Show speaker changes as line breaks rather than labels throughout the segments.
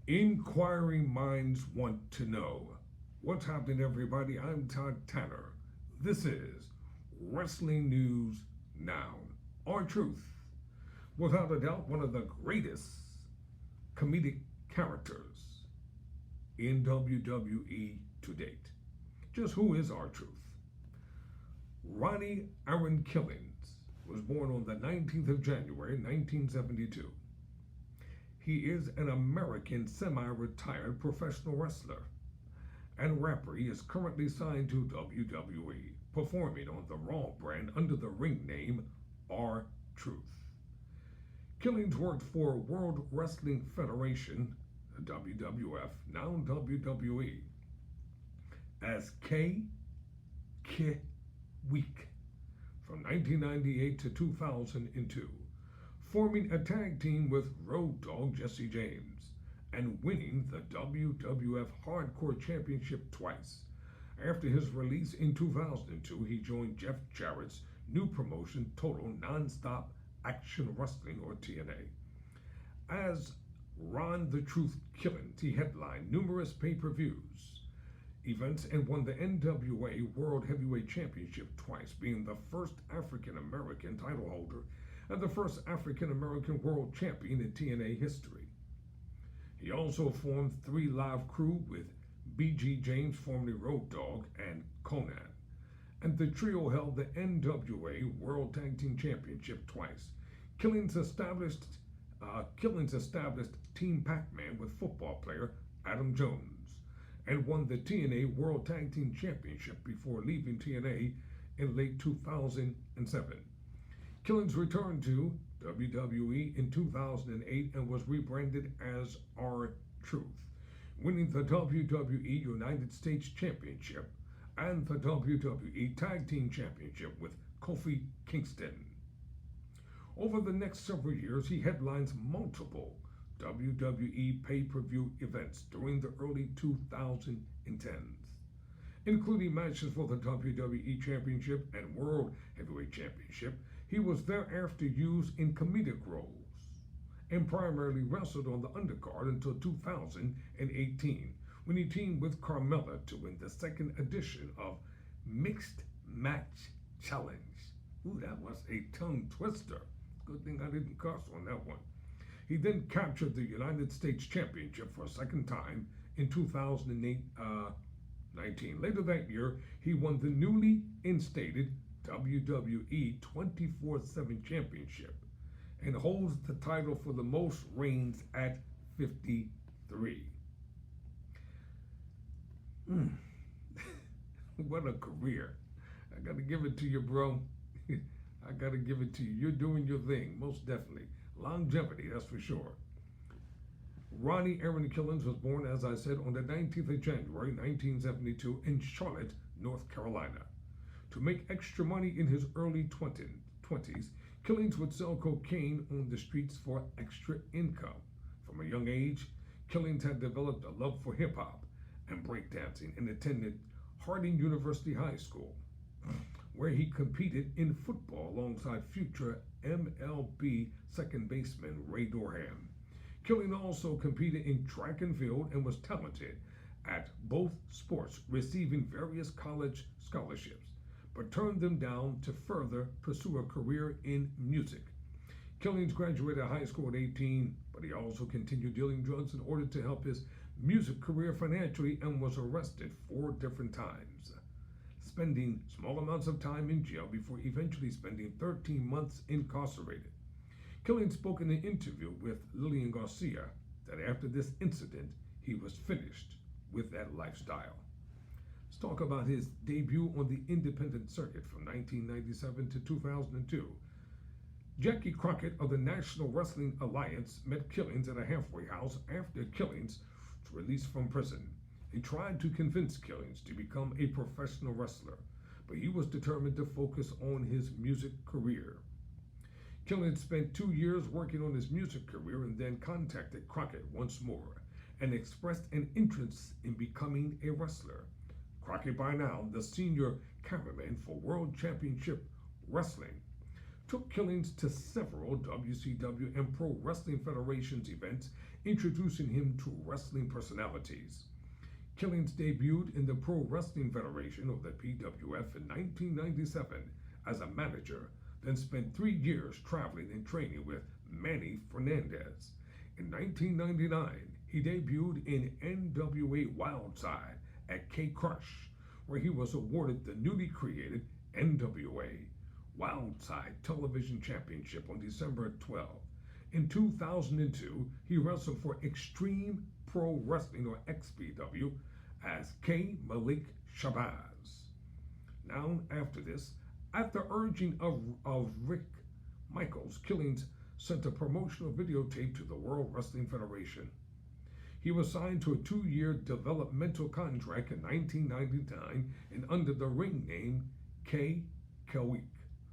Inquiring minds want to know. What's happening, everybody? I'm Todd Tanner. This is Wrestling News Now. Our truth. Without a doubt, one of the greatest comedic characters in WWE to date. Just who is our truth? Ronnie Aaron Killings was born on the 19th of January, 1972. He is an American semi-retired professional wrestler and rapper. He is currently signed to WWE, performing on the Raw brand under the ring name R-Truth. Killings worked for World Wrestling Federation, WWF, now WWE, as Week from 1998 to 2002. Forming a tag team with Road Dogg Jesse James and winning the WWF Hardcore Championship twice. After his release in 2002, he joined Jeff Jarrett's new promotion, Total Nonstop Action Wrestling, or TNA. As Ron the Truth Killings, he headlined numerous pay-per-views events and won the NWA World Heavyweight Championship twice, being the first African-American title holder and the first African-American world champion in TNA history. He also formed 3 Live Crew with B.G. James, formerly Road Dogg, and Conan. And the trio held the NWA World Tag Team Championship twice. Killings established Team Pac-Man with football player Adam Jones and won the TNA World Tag Team Championship before leaving TNA in late 2007. Killings returned to WWE in 2008 and was rebranded as R-Truth, winning the WWE United States Championship and the WWE Tag Team Championship with Kofi Kingston. Over the next several years, he headlines multiple WWE pay-per-view events during the early 2010s, including matches for the WWE Championship and World Heavyweight Championship. He was thereafter used in comedic roles and primarily wrestled on the undercard until 2018, when he teamed with Carmella to win the second edition of Mixed Match Challenge. Ooh, that was a tongue twister. Good thing I didn't cuss on that one. He then captured the United States Championship for a second time in 2019. Later that year, he won the newly instated WWE 24/7 Championship and holds the title for the most reigns at 53. What a career. I gotta give it to you, bro. I gotta give it to you. You're doing your thing, most definitely. Longevity, that's for sure. Ronnie Aaron Killings was born, as I said, on the 19th of January, 1972 in Charlotte, North Carolina. To make extra money in his early 20s, Killings would sell cocaine on the streets for extra income. From a young age, Killings had developed a love for hip-hop and breakdancing and attended Harding University High School, where he competed in football alongside future MLB second baseman Ray Dorham. Killings also competed in track and field and was talented at both sports, receiving various college scholarships, but turned them down to further pursue a career in music. Killings graduated high school at 18, but he also continued dealing drugs in order to help his music career financially and was arrested 4 different times, spending small amounts of time in jail before eventually spending 13 months incarcerated. Killings spoke in an interview with Lillian Garcia that after this incident, he was finished with that lifestyle. Let's talk about his debut on the independent circuit from 1997 to 2002. Jackie Crockett of the National Wrestling Alliance met Killings at a halfway house after Killings was released from prison. He tried to convince Killings to become a professional wrestler, but he was determined to focus on his music career. Killings spent 2 years working on his music career and then contacted Crockett once more and expressed an interest in becoming a wrestler. Crockett, by now the senior cameraman for World Championship Wrestling, took Killings to several WCW and Pro Wrestling Federations events introducing him to wrestling personalities. Killings debuted in the Pro Wrestling Federation, or the PWF, in 1997 as a manager, then spent 3 years traveling and training with Manny Fernandez. In 1999, he debuted in NWA Wildside at K Crush, where he was awarded the newly created NWA Wildside Television Championship on December 12. In 2002, he wrestled for Extreme Pro Wrestling, or XPW, as K. Malik Shabazz. Now, after this, at the urging of Rick Michaels, Killings sent a promotional videotape to the World Wrestling Federation. He was signed to a 2-year developmental contract in 1999 and under the ring name K. Kawik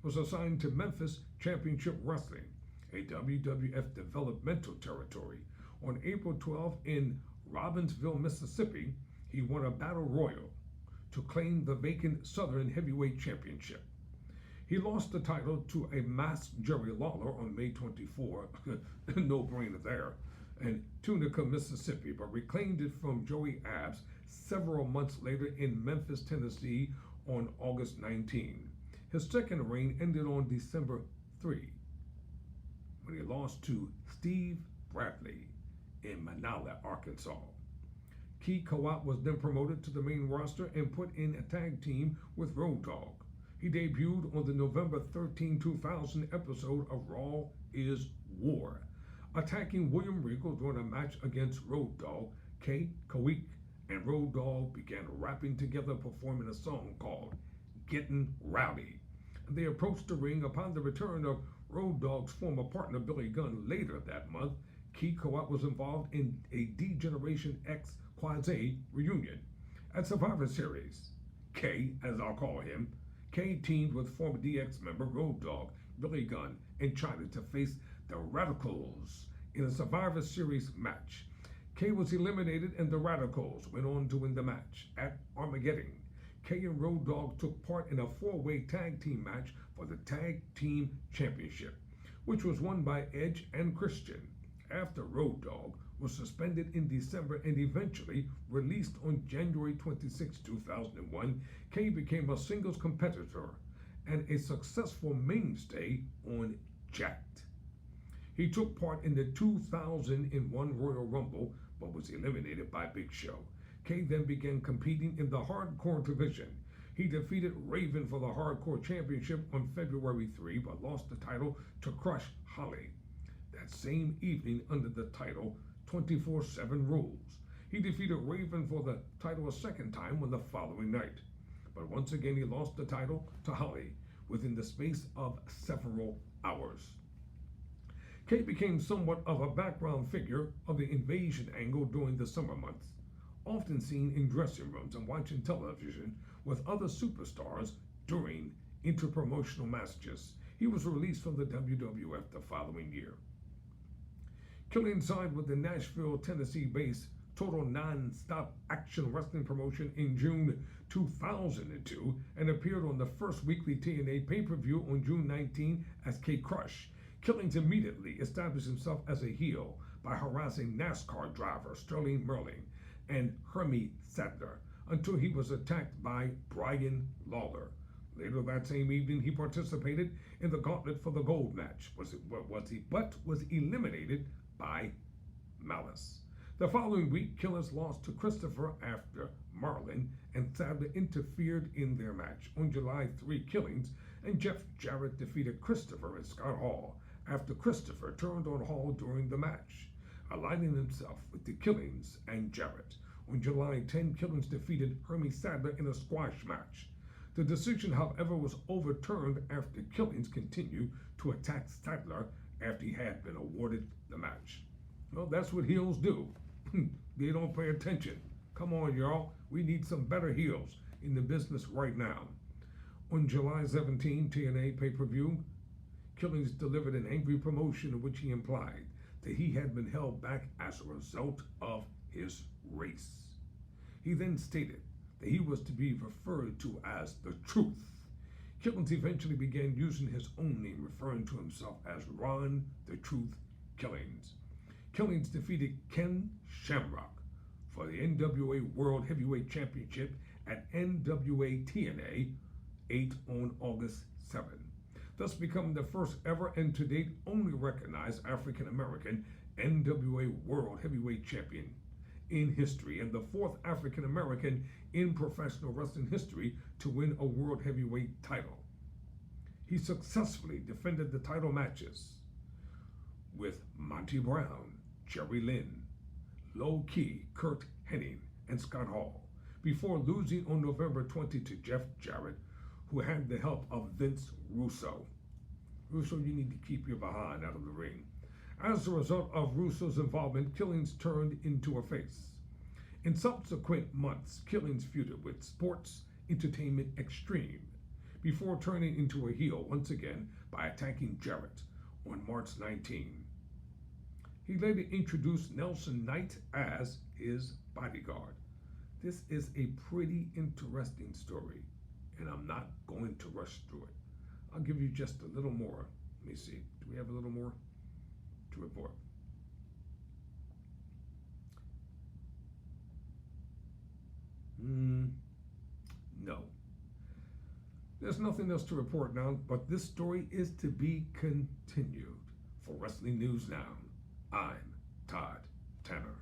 was assigned to Memphis Championship Wrestling, a WWF developmental territory. On April 12 in Robbinsville, Mississippi, he won a battle royal to claim the vacant Southern Heavyweight Championship. He lost the title to a masked Jerry Lawler on May 24, no brainer there, in Tunica, Mississippi, but reclaimed it from Joey Abs several months later in Memphis, Tennessee on August 19. His second reign ended on December 3 when he lost to Steve Bradley in Manala, Arkansas. Key Kawat was then promoted to the main roster and put in a tag team with Road Dogg. He debuted on the November 13, 2000 episode of Raw is War, attacking William Regal during a match against Road Dogg. K. Kawik and Road Dogg began rapping together, performing a song called Getting Rowdy. They approached the ring upon the return of Road Dogg's former partner Billy Gunn later that month. Key Kawat was involved in a D-Generation X Quasi reunion. At Survivor Series, K, as I'll call him, K teamed with former DX member Road Dogg, Billy Gunn, and China to face the Radicals in a Survivor Series match. K was eliminated and the Radicals went on to win the match. At Armageddon, K and Road Dogg took part in a 4-way tag team match for the Tag Team Championship, which was won by Edge and Christian. After Road Dogg was suspended in December and eventually released on January 26, 2001, K became a singles competitor and a successful mainstay on Jacked. He took part in the 2001 Royal Rumble but was eliminated by Big Show. K then began competing in the Hardcore division. He defeated Raven for the Hardcore Championship on February 3 but lost the title to Crush Holly that same evening under the title 24/7 Rules. He defeated Raven for the title a second time on the following night, but once again he lost the title to Holly within the space of several hours. K became somewhat of a background figure of the invasion angle during the summer months, often seen in dressing rooms and watching television with other superstars during interpromotional matches. He was released from the WWF the following year. Killing signed with the Nashville, Tennessee-based Total Non-Stop Action Wrestling promotion in June 2002 and appeared on the first weekly TNA pay-per-view on June 19 as K Crush. Killings immediately established himself as a heel by harassing NASCAR driver Sterling Merling and Hermie Sadler until he was attacked by Brian Lawler. Later that same evening, he participated in the Gauntlet for the Gold match, but was eliminated by Malice. The following week, Killings lost to Christopher after Marlin and Sadler interfered in their match. On July 3, Killings and Jeff Jarrett defeated Christopher and Scott Hall after Christopher turned on Hall during the match, aligning himself with the Killings and Jarrett. On July 10, Killings defeated Hermie Sadler in a squash match. The decision, however, was overturned after Killings continued to attack Sadler after he had been awarded the match. Well, that's what heels do. They don't pay attention. Come on, y'all. We need some better heels in the business right now. On July 17, TNA pay-per-view, Killings delivered an angry promotion in which he implied that he had been held back as a result of his race. He then stated that he was to be referred to as the Truth. Killings eventually began using his own name, referring to himself as Ron the Truth Killings. Killings defeated Ken Shamrock for the NWA World Heavyweight Championship at NWA TNA 8 on August 7, thus becoming the first ever and to date only recognized African American NWA World Heavyweight Champion in history and the fourth African American in professional wrestling history to win a World Heavyweight title. He successfully defended the title matches with Monty Brown, Jerry Lynn, Low Key, Kurt Hennig, and Scott Hall, before losing on November 20 to Jeff Jarrett, who had the help of Vince Russo. Russo, you need to keep your behind out of the ring. As a result of Russo's involvement, Killings turned into a face. In subsequent months, Killings feuded with Sports Entertainment Extreme before turning into a heel once again by attacking Jarrett on March 19. He later introduced Nelson Knight as his bodyguard. This is a pretty interesting story, and I'm not going to rush through it. I'll give you just a little more. Let me see. Do we have a little more to report? No. There's nothing else to report now, but this story is to be continued. For Wrestling News Now, I'm Todd Tanner.